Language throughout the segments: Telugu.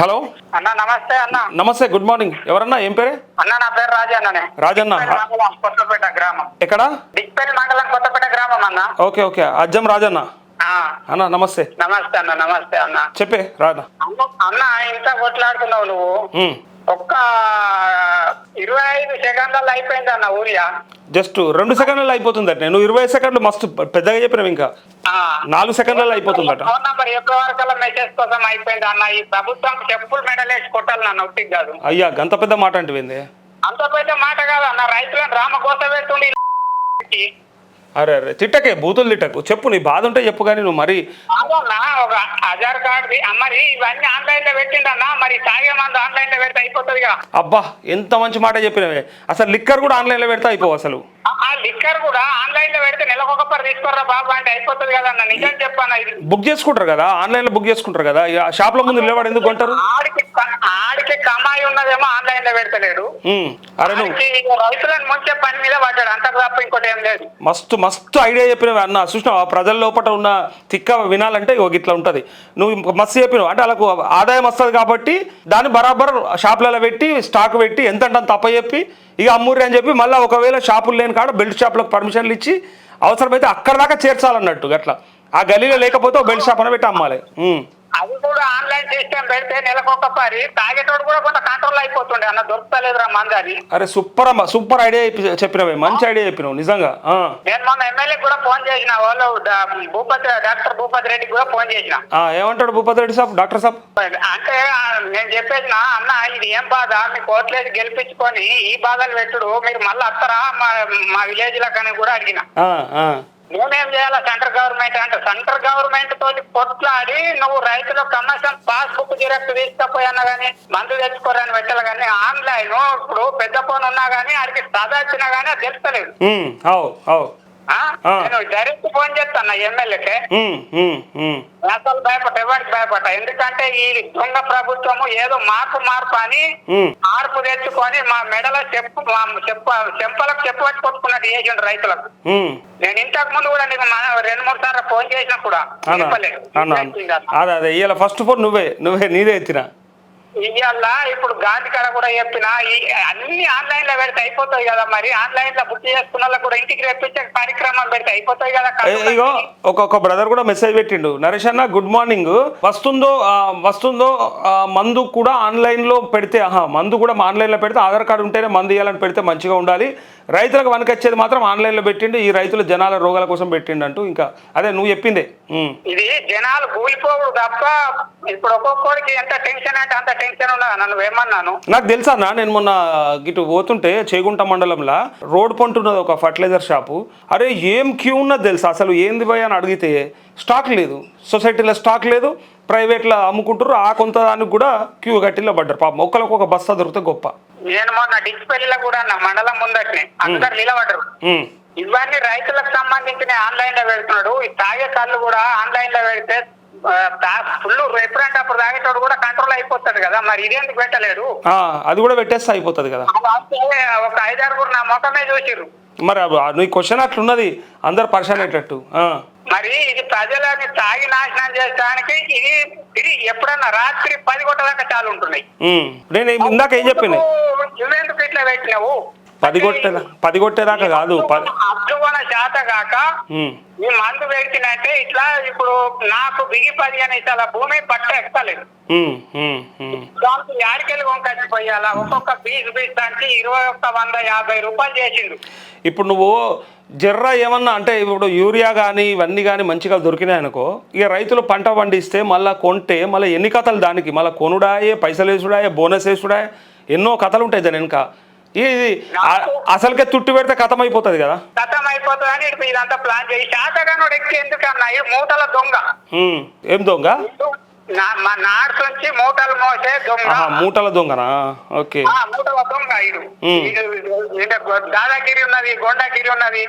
హలో అన్న నమస్తే అన్న. నమస్తే, గుడ్ మార్నింగ్. ఎవరన్నా, ఏం పేరే? అన్న నా పేరు రాజన్ననే. రాజన్న. మండలం కొత్తపేట గ్రామం. ఎక్కడ? డిక్పల్లి మండలం కొత్తపేట గ్రామం అన్న. ఓకే ఓకే, అజ్జం రాజన్న అన్న. నమస్తే. నమస్తే అన్న. నమస్తే అన్న. చెప్పే రాజన్న. అన్న ఇంత కొట్లాడుతున్నావు నువ్వు. ఒక్క 25 సెకండ్లలో అయిపోయింది అన్న ఊరియా. జస్ట్ 2 సెకండ్లలో అయిపోతుందట. నేను 20 సెకండ్లు మస్తు పెద్దగా చెప్పినావు. ఇంకా 4 సెకండ్లలో అయిపోతుందట. ఫోన్ నంబర్ ఎప్పటి వరకు మెసేజ్ కోసం అయిపోయింది అన్న. ఈ ప్రభుత్వం చెప్పులు మెడలేసి కొట్టాలి నన్ను, ఒట్టికి కాదు. అయ్యా, గంత పెద్ద మాట అంటివింది. అంత పెద్ద మాట కాదు అన్న. రైతులను రామకోస పెట్టుండి. అరే అరే, తిట్టకే, బూతులు తిట్టకు. చెప్పు, నీ బాధ ఉంటే చెప్పు. కానీ నువ్వు మరి ఒక ఆధార్ కార్డు మరి ఇవన్నీ ఆన్లైన్ లో పెట్టిండన్నా. మరి తాగే మందు ఆన్లైన్ లో పెడితే అయిపోతుందిగా. అబ్బా, ఎంత మంచి మాట చెప్పినవే. అసలు లిక్కర్ కూడా ఆన్లైన్ లో పెడితే అయిపోవు. అసలు ఆ లిక్కర్ కూడా ఆన్లైన్ లో పెడితే నెలకొకరు తీసుకోర్రా బాబు అంటే అయిపోతుంది కదన్న. నిజం చెప్పాను. ఇది బుక్ చేసుకుంటారు కదా, ఆన్లైన్ లో బుక్ చేసుకుంటారు కదా. షాప్ లో ముందు నిలబడి ఎందుకు కొంటారు? ఆడికి కమాయి ఉన్నదేమో ఆన్లైన్ లో పెడతలేడు. అరే నువ్వు రైతులను ముంచే పని మీద పడ్డాడు. అంత తప్ప ఇంకోటి ఏం లేదు. మస్తు మస్తు ఐడియా చెప్పినవి అన్న. చూసినావా, ప్రజల లోపల ఉన్న తిక్క వినాలంటే ఇట్లా ఉంటుంది. నువ్వు మస్తు చెప్పినావు. అంటే వాళ్ళకు ఆదాయం వస్తుంది కాబట్టి దాన్ని బరాబర్ షాపులలో పెట్టి స్టాక్ పెట్టి ఎంత తప్ప చెప్పి ఇక అమ్ముర్రి అని చెప్పి మళ్ళీ ఒకవేళ షాపులు లేని కాడ బెల్ట్ షాపులకు పర్మిషన్లు ఇచ్చి అవసరమైతే అక్కడ దాకా చేర్చాలన్నట్టు. అట్లా ఆ గలీలో లేకపోతే బెల్ట్ షాప్ అని పెట్టి అమ్మాలి. అది కూడా ఆన్లైన్ సిస్టమ్ పెడితే నెలకొకసారి తాగేటోడు కూడా కొంత కంట్రోల్ అయిపోతుండే అన్న. దొరుకుతలేదురా మంది అది. అరే సూపర్ అమ్మా, సూపర్ ఐడియా చెప్పినవే. మంచి ఐడియా చెప్పినావు నిజంగా. నేను మొన్న ఎమ్మెల్యే కూడా ఫోన్ చేసిన. వాళ్ళు డాక్టర్ భూపతి రెడ్డికి కూడా ఫోన్ చేసిన. ఏమంటాడు భూపతి రెడ్డి సాబ్, డాక్టర్ సాబ్? అంటే నేను చెప్పేసిన, అన్న ఇది ఏం బాధ, మీ కోట్లేసి గెలిపించుకొని ఈ బాధలు పెట్టుడు మీరు మళ్ళీ వస్తారా మా విలేజ్ లకని కూడా అడిగిన. మేమేం చేయాలా సెంట్రల్ గవర్నమెంట్ అంటే, సెంట్రల్ గవర్నమెంట్ తోటి కొట్లాడి నువ్వు రైతుల కమిషన్ పాస్బుక్ జిరాక్స్ తీసుకపోయానా గానీ మందు తెచ్చుకోరని పెట్టాలి. కానీ ఆన్లైన్ ఇప్పుడు పెద్ద ఫోన్ ఉన్నా గానీ ఆడికి సదా వచ్చినా గానీ అది తెలుస్తలేదు. నేను డైరెక్ట్ ఫోన్ చేస్తాను ఎమ్మెల్యేకే. అసలు ఎవరికి భయపడ్డ. ఎందుకంటే ఈ దొంగ ప్రభుత్వము ఏదో మార్పు అని మార్పు తెచ్చుకొని మా మెడలో చెంపలకు చెప్పు పట్టి కొట్టుకున్నట్టు చేసిండు రైతులకు. నేను ఇంతకు ముందు కూడా నీకు 2-3 సార్లు ఫోన్ చేసినా కూడా అదే ఇవాళ ఫస్ట్ ఫోన్ నువ్వే నీదే ఎత్తినా. ఇవాళ ఇప్పుడు గాంధీ కాడ కూడా చెప్పిన అన్ని ఆన్లైన్ లో పెడితే అయిపోతాయి కదా. మరి ఆన్లైన్ లో బుక్ చేసుకున్న వాళ్ళకి కూడా ఇంటికి రేపించే కార్యక్రమాలు పెడితే అయిపోతాయి కదా. ఇగో ఒక బ్రదర్ కూడా మెసేజ్ పెట్టిండు. నరేష్ అన్న గుడ్ మార్నింగ్. వస్తుందో మందు కూడా ఆన్లైన్ లో పెడితే మందు కూడా ఆన్లైన్ లో పెడితే ఆధార్ కార్డు ఉంటేనే మందు ఇవ్వాలని పెడితే మంచిగా ఉండాలి. రైతులకు వనకొచ్చేది మాత్రం ఆన్లైన్ లో పెట్టిండు. ఈ రైతులు జనాల రోగాల కోసం పెట్టిండు అంటూ. ఇంకా అదే నువ్వు చెప్పిందే. ఇది జనాలు కూలిపోవు తప్ప ఇప్పుడు ఒక్కొక్కడికి ఎంత టెన్షన్ అంటే అంత టెన్షన్ ఉన్నా. నన్ను ఏమన్నాను నాకు తెలుసా అన్న, నేను మొన్న ఇటు పోతుంటే చేగుంట మండలంలో రోడ్ పంటున్నది ఒక ఫర్టిలైజర్ షాపు. అరే ఏం క్యూ ఉన్నది తెలుసా. అసలు ఏంది భయ అని అడిగితే స్టాక్ లేదు, సొసైటీలో స్టాక్ లేదు, ప్రైవేట్లో అమ్ముకుంటారు. ఆ కొంత దానికి కూడా క్యూ కట్టిలో పడ్డారు. పాపం ఒక్కరికి ఒక బస్తా దొరికితే గొప్ప. నేను మొన్న డిస్పెల్లిలో కూడా నా మండలం ముందట్నే అందరు నిలబడ్డారు. ఇవన్నీ రైతులకు సంబంధించిన ఆన్లైన్ లో పెడుతున్నాడు. ఈ తాగే కళ్ళు కూడా ఆన్లైన్ లో పెడితే ఫుల్ ఎప్పుడంటే అప్పుడు తాగేటోడు కూడా కంట్రోల్ అయిపోతాడు కదా. మరి ఇదేందుకు పెట్టలేడు? అది కూడా పెట్టేస్తే అయిపోతుంది కదా. ఒక 5-6 నా ముఖమే చూసిర్రు. మరి నీ క్వశ్చన్ అట్లున్నది, అందరు పరిశాన్ అయ్యేటట్టు. మరి ఇది ప్రజలని తాగి నాశనం చేయడానికి ఇది ఎప్పుడన్నా రాత్రి 10 గంటల చాలు ఉంటున్నాయి. నేను ఇందాక ఏం చెప్పిన, నువ్వెందుకు ఇట్లా పెట్టినావు? 10 కొట్టేదాకా కాదు, అద్దుగొన చేత కాక ఈ మందు పెడితేనంటే ఇట్లా ఇప్పుడు నాకు బిగి 15 నిమిషాల భూమి పట్ట ఎక్కలేదు. దానికి యాడికెళ్ళి కొనుకొచ్చిపోయాలా? ఒక్కొక్క పీస్ అంటే 21,150 రూపాయలు చేసిండు. ఇప్పుడు నువ్వు జర్రా ఏమన్నా అంటే ఇప్పుడు యూరియా కానీ ఇవన్నీ కానీ మంచిగా దొరికినాయి అనుకో, ఇక రైతులు పంట పండిస్తే మళ్ళీ కొంటే మళ్ళీ ఎన్ని కథలు దానికి, మళ్ళీ కొనుడాయే, పైసలు వేసుడాయే, బోనస్ వేసుడాయే, ఎన్నో కథలు ఉంటాయి దాని వెనుక. ఇది అసలుకే తుట్టు పెడితే కథం అయిపోతుంది కదా. కథం అయిపోతుంది అని ఇదంతా ప్లాన్ చేసి శాతగానోడు ఎక్కి ఎందుకన్నా మూటల దొంగ. ఏం దొంగ? మా నార్త్ నుంచి మూటలు మోసే దొంగ. మూటల దొంగనా? ఓకే, మూటల దొంగ. దాదాగిరి ఉన్నది, గొండగిరి ఉన్నది.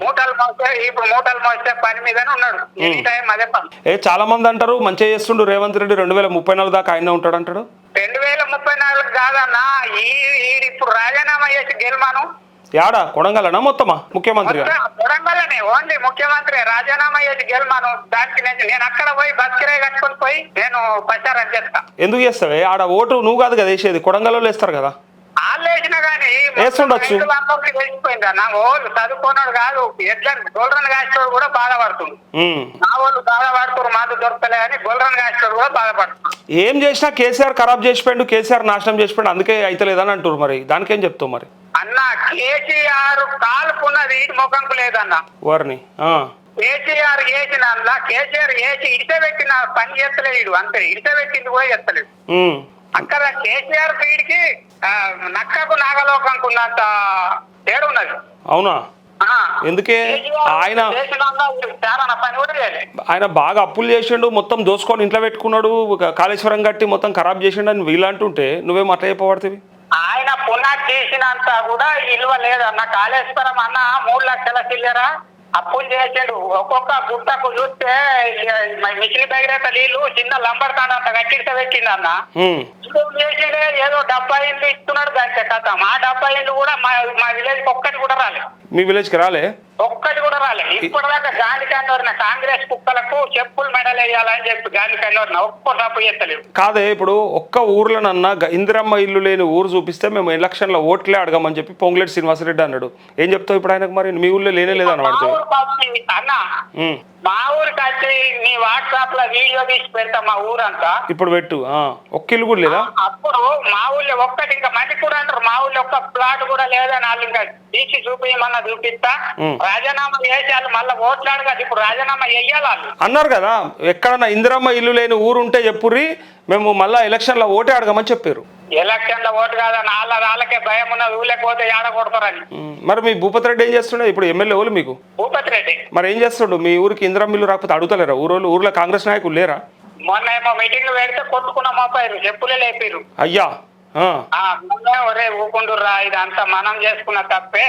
మూటలు మోసే ఇప్పుడు మూటలు మోసే పని మీదనే ఉన్నాడు. ఎనీ టైం అదే పని. చాలా మంది అంటారు మంచిగా చేస్తుండు రేవంత్ రెడ్డి, 2034 దాకా ఆయన ఉంటాడు అంటాడు. 2034 కాదన్నా, ఇప్పుడు రాజీనామా చేసి గెలమాను. యాడా కొడంగలనా మొత్తమా ముఖ్యమంత్రిగా? కొడంగల్నే ఓన్లీ ముఖ్యమంత్రి రాజీనామా చేసి గెలమాను. దానికి నేను అక్కడ పోయి బస్ కిరాయి కట్టుకొని పోయి నేను ప్రచారం చేస్తా. ఎందుకు చేస్తావే? ఆడ ఓటు నువ్వు కాదు కదా వేసేది, కొడంగల్లో వేస్తారు కదా. వాళ్ళు వేసినా కానీ వేస్తుండొచ్చు. తెలిసిపోయిందా నా వాళ్ళు చదువుకున్నాడు కాదు, ఎట్లా గొల్రన్ కాసేవాడు కూడా బాధపడుతుంది. నా వాళ్ళు బాధపడుతున్నారు, మాకు దొరకలే అని గొల్రన్ కాసేవాడు కూడా బాధపడుతుంది. ఏం చేసినా కేసీఆర్ ఖరాబ్ చేసిపోయిండు, కేసీఆర్ నాశనం చేసిపోయిండు, అందుకే అయితలేదని అంటారు. మరి దానికేం చెప్తావు మరి? అన్న కేసీఆర్ కాలుకున్నది ముఖంకు లేదన్న. వారిని కేసీఆర్ వేసిన కేసీఆర్ వేసి ఇడిసబెట్టిన పని చేస్తలేడు, అంతే. ఇడిసబెట్టింది కూడా చేస్తలేడు. అక్కడ కేసీఆర్ వీడికి నక్కకు నాగలోకంకు ఉన్నంత తేడా ఉన్నది. అవునా? ఎందుకే? ఆయన బాగా అప్పులు చేసిండు, మొత్తం దోసుకొని ఇంట్లో పెట్టుకున్నాడు, కాళేశ్వరం కట్టి మొత్తం ఖరాబ్ చేసిండు అని వీళ్ళంటుంటే నువ్వేం అట్లా చెప్పబడుతుంది? ఆయన పునాది చేసినంత కూడా విలువ లేదన్న. కాళేశ్వరం అన్న 3 లక్షల చిల్లర అప్పులు చేసాడు. ఒక్కొక్క గుట్టకు చూస్తే మిషన్ భగీరథ నీళ్లు చిన్న లంబడతాడంత కట్టిడితే పెట్టిండు అన్న. చేసిండే ఏదో 70 ఇండ్లు ఇస్తున్నాడు దానికి కథ. మా 70 ఇండ్లు కూడా మా విలేజ్ ఒక్కటి కూడా రాలేదు. మీ విలేజ్ కి రాలే? ఒక్కటి కూడా రాలేదు. ఇప్పటిదాకా గాంధీ కన్నోరిన కాంగ్రెస్ కుక్కలకు చెప్పులు మెడలు వేయాలని చెప్పి గాంధీ కన్నోరిన ఒక్క తప్పు చేస్తలేవు. కాదే, ఇప్పుడు ఒక్క ఊర్లోనన్నా ఇందిరమ్మ ఇల్లు లేని ఊరు చూపిస్తే మేము ఎలక్షన్లో ఓట్లే అడగమని చెప్పి పొంగులేటి శ్రీనివాసరెడ్డి అన్నాడు. ఏం చెప్తావు ఇప్పుడు ఆయనకు? మరి మీ ఊళ్ళో లేనే లేదా అన్నమాట అన్న. మా ఊరికి వచ్చి నీ వాట్సాప్ లో వీడియో తీసి పెడతా మా ఊరంతా. ఇప్పుడు పెట్టు. ఒక్క ఇల్లు కూడా లేదా? అప్పుడు మా ఊళ్ళో ఒక్కటి, ఇంకా మంది కూడా అంటారు మా ఊళ్ళో ఒక్క ప్లాట్ కూడా లేదని వాళ్ళు ఇంకా తీసి చూపించమన్నా చూపిస్తా. రాజీనామా చేసి వాళ్ళు మళ్ళీ ఓట్లాడు కదా, ఇప్పుడు రాజీనామా చెయ్యాలి వాళ్ళు అన్నారు కదా. ఎక్కడన్నా ఇందిరమ్మ ఇల్లు లేని ఊరు ఉంటే చెప్పుర్రి, మేము మళ్ళా ఎలక్షన్ లో ఓటే అడగమని చెప్పారు. ఎలక్షన్ లో ఓటు కాదని వాళ్ళకే భయం ఉన్నది, ఊళ్ళకపోతే ఏడ కొడతారని. మరి మీ భూపతి రెడ్డి ఏం చేస్తుండే? ఇప్పుడు ఎమ్మెల్యే వాళ్ళు మీకు భూపతి రెడ్డి మరి ఏం చేస్తుండు? మీ ఊరికి ఇందిరమ్మ ఇల్లు రాకపోతే అడుగుతలేరా ఊరోళ్ళు? ఊర్లో కాంగ్రెస్ నాయకులు లేరా? మొన్న ఏమో మీటింగ్ పెడితే కొట్టుకున్న మోపారు, చెప్పులే లేపారు. అయ్యా ఒరే ఊకుండుర్రా, ఇది అంతా మనం చేసుకున్న తప్పే,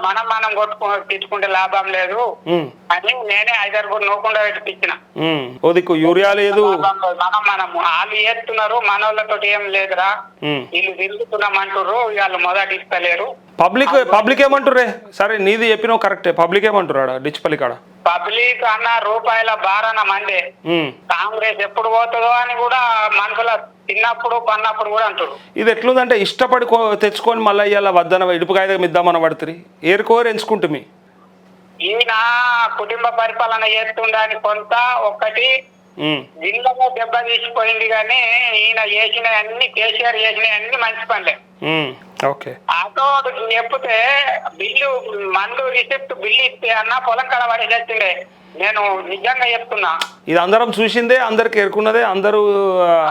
మనం తెచ్చుకుంటే లాభం లేదు అని నేనే 5 నూకుండా పెట్టించిన. యూరియా లేదు, మనం వాళ్ళు చేస్తున్నారు, మన వాళ్ళతో ఏం లేదురా, వీళ్ళు తిరుగుతున్నామంటారు, వాళ్ళు మొదటి ఇస్తలేరు. పబ్లిక్ ఏమంటుర్రే? సరే నీది చెప్పినావు కరెక్టే, పబ్లిక్ ఏమంటున్నాడా డిచ్పల్లి కాడ? పబ్లిక్ అన్న రూపాయల బారన మందే. కాంగ్రెస్ ఎప్పుడు పోతుందో అని కూడా మనుషుల తిన్నప్పుడు పన్నప్పుడు కూడా అంటారు. ఇది ఎట్లుందంటే ఇష్టపడి తెచ్చుకొని మళ్ళీ ఇవాళ వద్దన ఇడుపు కాగితం ఇద్దామని పడుతుంది, ఏరుకోరు ఎంచుకుంటుంది. ఈయన కుటుంబ పరిపాలన చేస్తుండని కొంత ఒకటి జిల్లాలో దెబ్బ తీసిపోయింది, కానీ ఈయన చేసిన అన్ని కేసీఆర్ చేసిన అన్ని మంచి పనులే. ఆటో చెప్తే బిల్లు మందు రిసిప్ట్ బిల్లు ఇస్తే అన్న పొలం కడ పడి చేస్తుండే. నేను నిజంగా చెప్తున్నా, ఇది అందరం చూసిందే, అందరికి ఎరుకున్నదే, అందరూ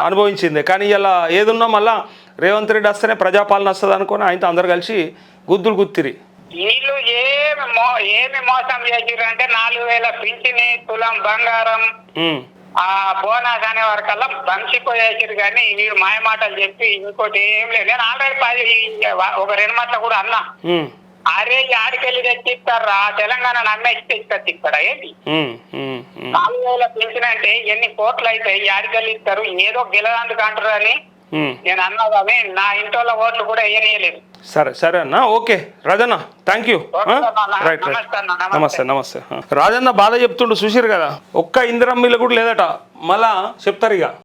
అనుభవించిందే. కానీ ఇలా ఏదున్నా మళ్ళా రేవంత్ రెడ్డి వస్తేనే ప్రజాపాలన వస్తుంది అనుకుని ఆయనతో అందరు కలిసి గుద్దులు గుత్తిరి. వీళ్ళు ఏమి మోసం చేసిర్రు అంటే 4000 పింఛని, తులం బంగారం, ఆ బోనస్ అనే వరకల్లా బంచిపోయేసారు. కానీ వీడు మాయ మాటలు చెప్పి ఇంకోటి ఏం లేదు. నేను ఆల్రెడీ ఒక 2 మాటలు కూడా అన్నా, అరే ఆడికెళ్ళి తెచ్చిస్తారా, తెలంగాణ నమ్మేసి తెచ్చి ఇక్కడ ఏంటి 4000 పింఛన్ అంటే ఎన్ని కోట్లు అవుతాయి, ఆడికెళ్ళి ఇస్తారు, ఏదో గెలదందుకు అంటారు అని నేను అన్నా. కానీ నా ఇంట్లో ఓట్లు కూడా వేయనీయలేదు. సరే అన్న, okay Rajanna, thank you. Right నమస్తే. రాజన్న బాధ చెప్తుండు చూసిరు కదా, ఒక్క ఇందిరమ్మ ఇల్లు కూడా లేదట, మళ్ళా చెప్తారు ఇక.